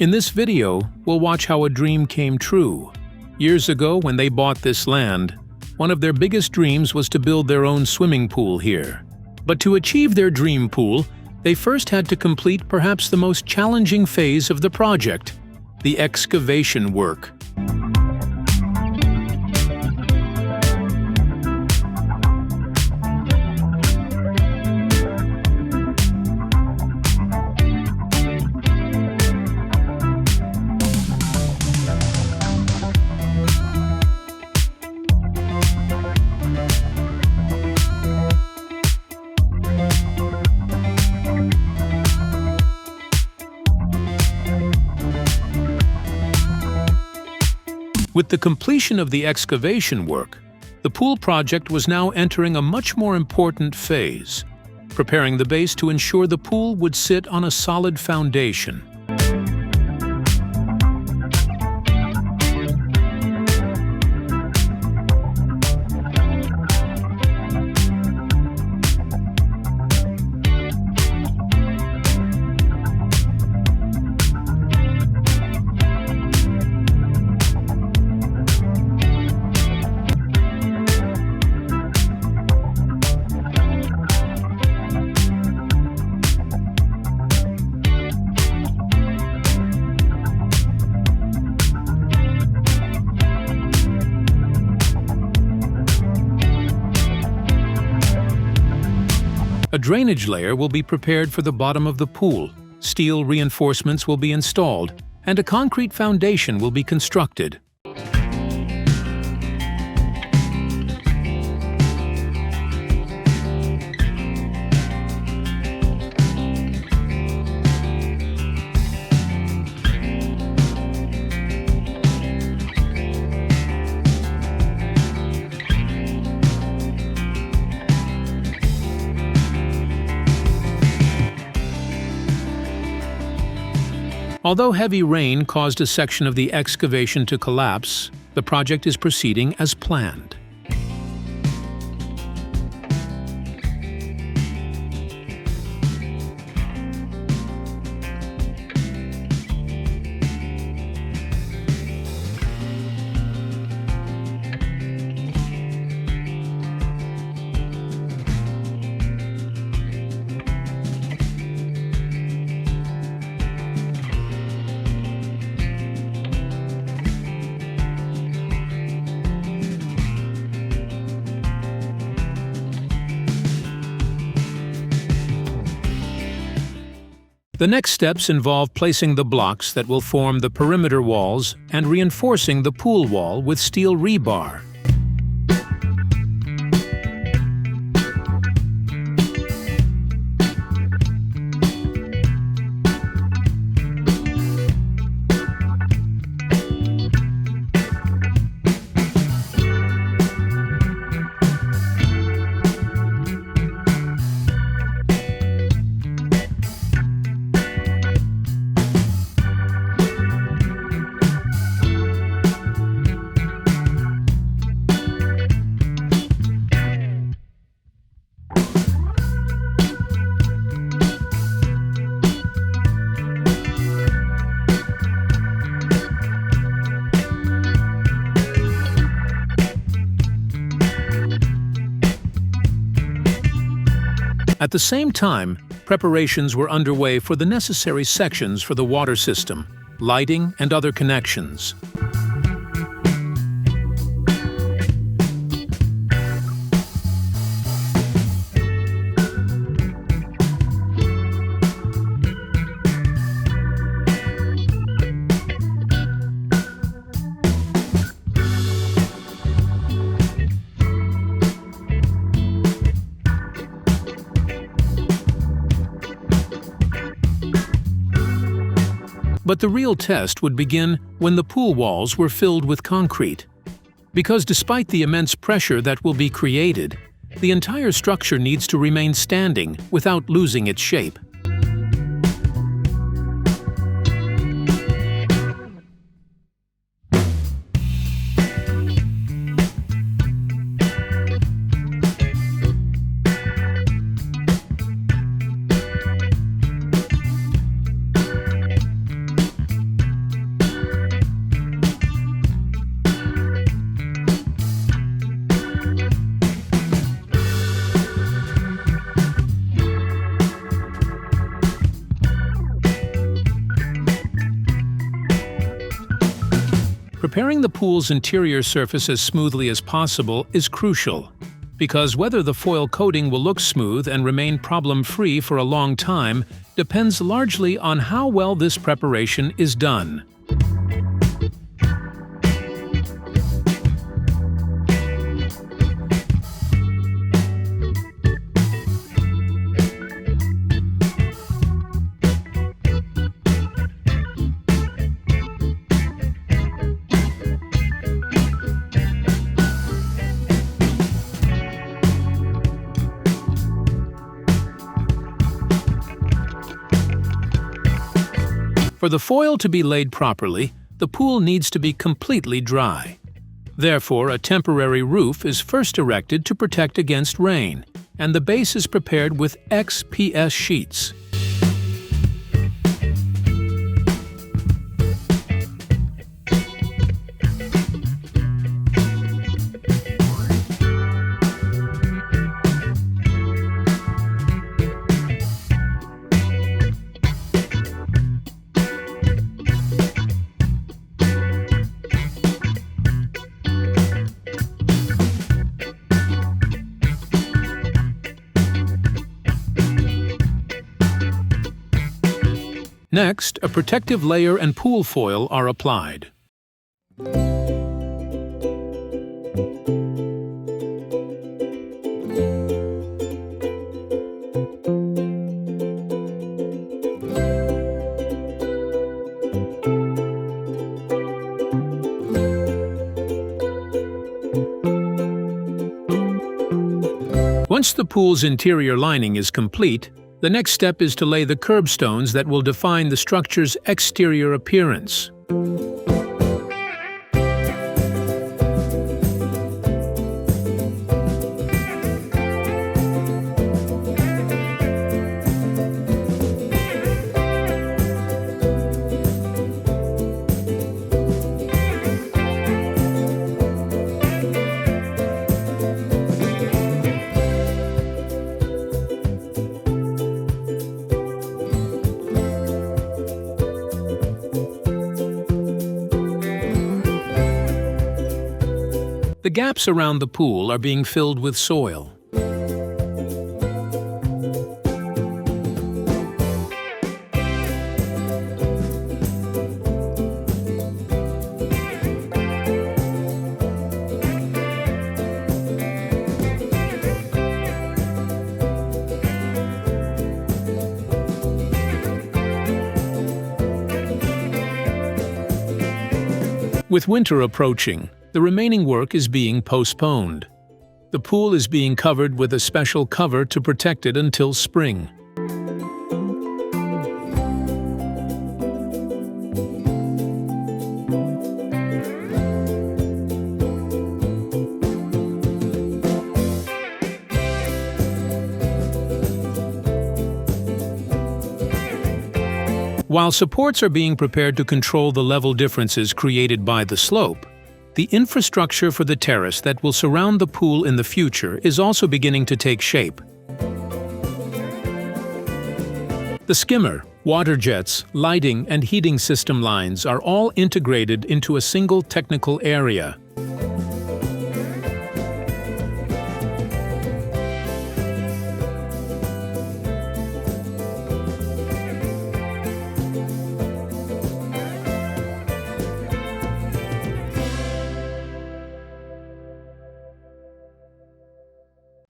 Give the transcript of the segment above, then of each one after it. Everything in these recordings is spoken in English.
In this video, we'll watch how a dream came true. Years ago, when they bought this land, one of their biggest dreams was to build their own swimming pool here. But to achieve their dream pool, they first had to complete perhaps the most challenging phase of the project, the excavation work. With the completion of the excavation work, the pool project was now entering a much more important phase, preparing the base to ensure the pool would sit on a solid foundation. A drainage layer will be prepared for the bottom of the pool, steel reinforcements will be installed, and a concrete foundation will be constructed. Although heavy rain caused a section of the excavation to collapse, the project is proceeding as planned. The next steps involve placing the blocks that will form the perimeter walls and reinforcing the pool wall with steel rebar. At the same time, preparations were underway for the necessary sections for the water system, lighting, and other connections. But the real test would begin when the pool walls were filled with concrete. Because despite the immense pressure that will be created, the entire structure needs to remain standing without losing its shape. Preparing the pool's interior surface as smoothly as possible is crucial, because whether the foil coating will look smooth and remain problem-free for a long time depends largely on how well this preparation is done. For the foil to be laid properly, the pool needs to be completely dry. Therefore, a temporary roof is first erected to protect against rain, and the base is prepared with XPS sheets. Next, a protective layer and pool foil are applied. Once the pool's interior lining is complete, the next step is to lay the curbstones that will define the structure's exterior appearance. The gaps around the pool are being filled with soil. With winter approaching, the remaining work is being postponed. The pool is being covered with a special cover to protect it until spring. While supports are being prepared to control the level differences created by the slope, the infrastructure for the terrace that will surround the pool in the future is also beginning to take shape. The skimmer, water jets, lighting, and heating system lines are all integrated into a single technical area.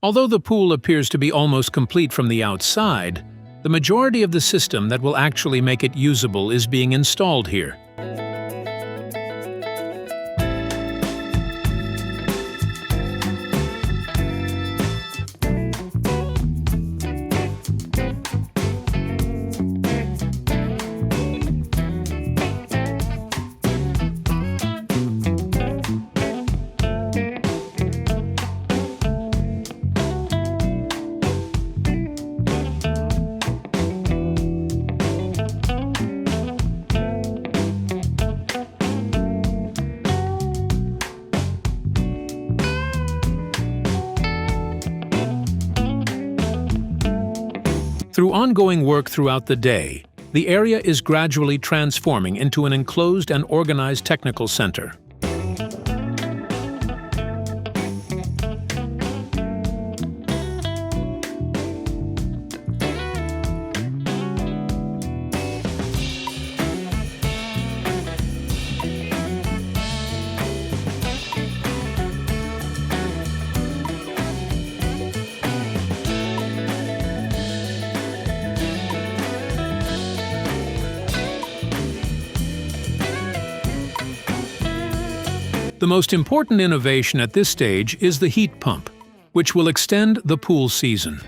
Although the pool appears to be almost complete from the outside, the majority of the system that will actually make it usable is being installed here. Through ongoing work throughout the day, the area is gradually transforming into an enclosed and organized technical center. The most important innovation at this stage is the heat pump, which will extend the pool season.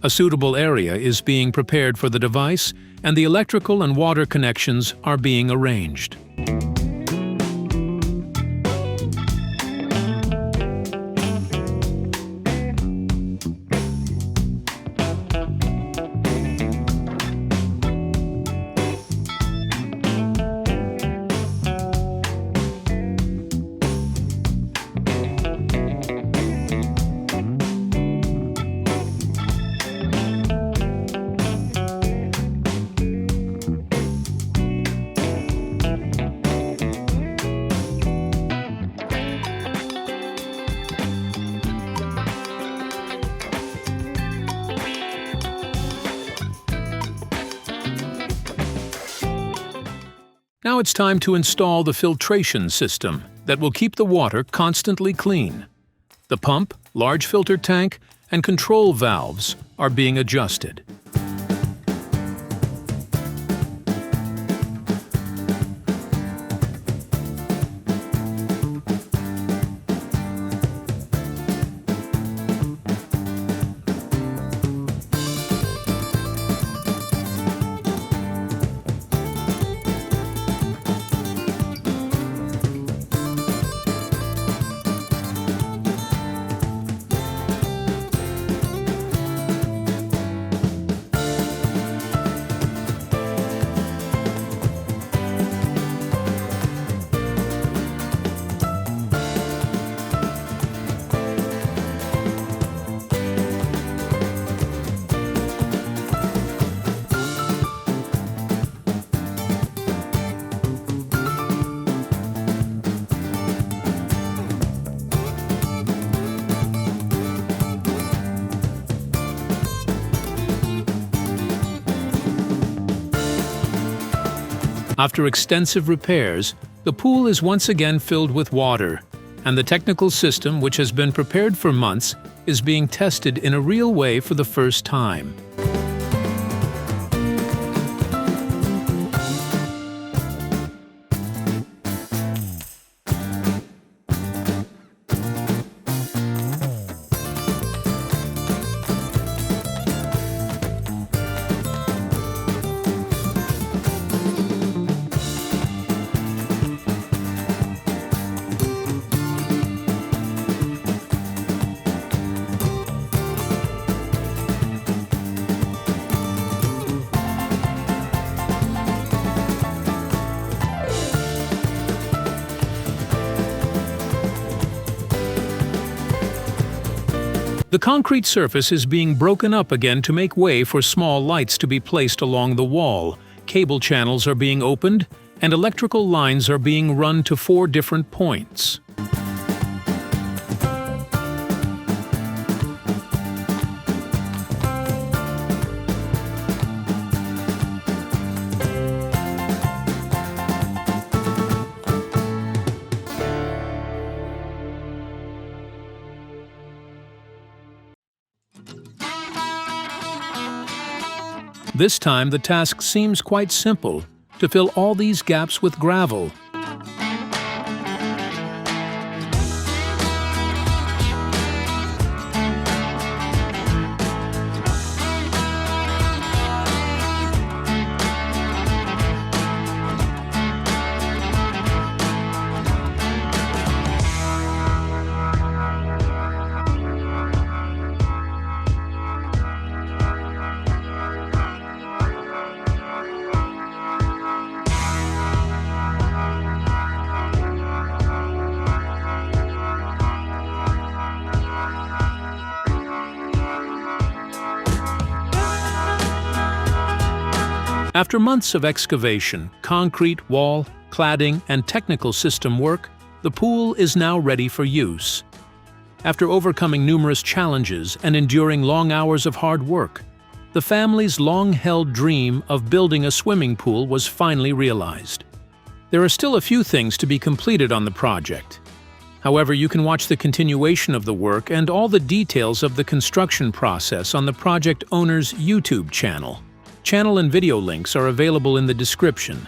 A suitable area is being prepared for the device, and the electrical and water connections are being arranged. Now it's time to install the filtration system that will keep the water constantly clean. The pump, large filter tank, and control valves are being adjusted. After extensive repairs, the pool is once again filled with water, and the technical system, which has been prepared for months, is being tested in a real way for the first time. The concrete surface is being broken up again to make way for small lights to be placed along the wall. Cable channels are being opened, and electrical lines are being run to 4 different points. This time the task seems quite simple, to fill all these gaps with gravel. After months of excavation, concrete, wall, cladding, and technical system work, the pool is now ready for use. After overcoming numerous challenges and enduring long hours of hard work, the family's long-held dream of building a swimming pool was finally realized. There are still a few things to be completed on the project. However, you can watch the continuation of the work and all the details of the construction process on the project owner's YouTube channel. Channel and video links are available in the description.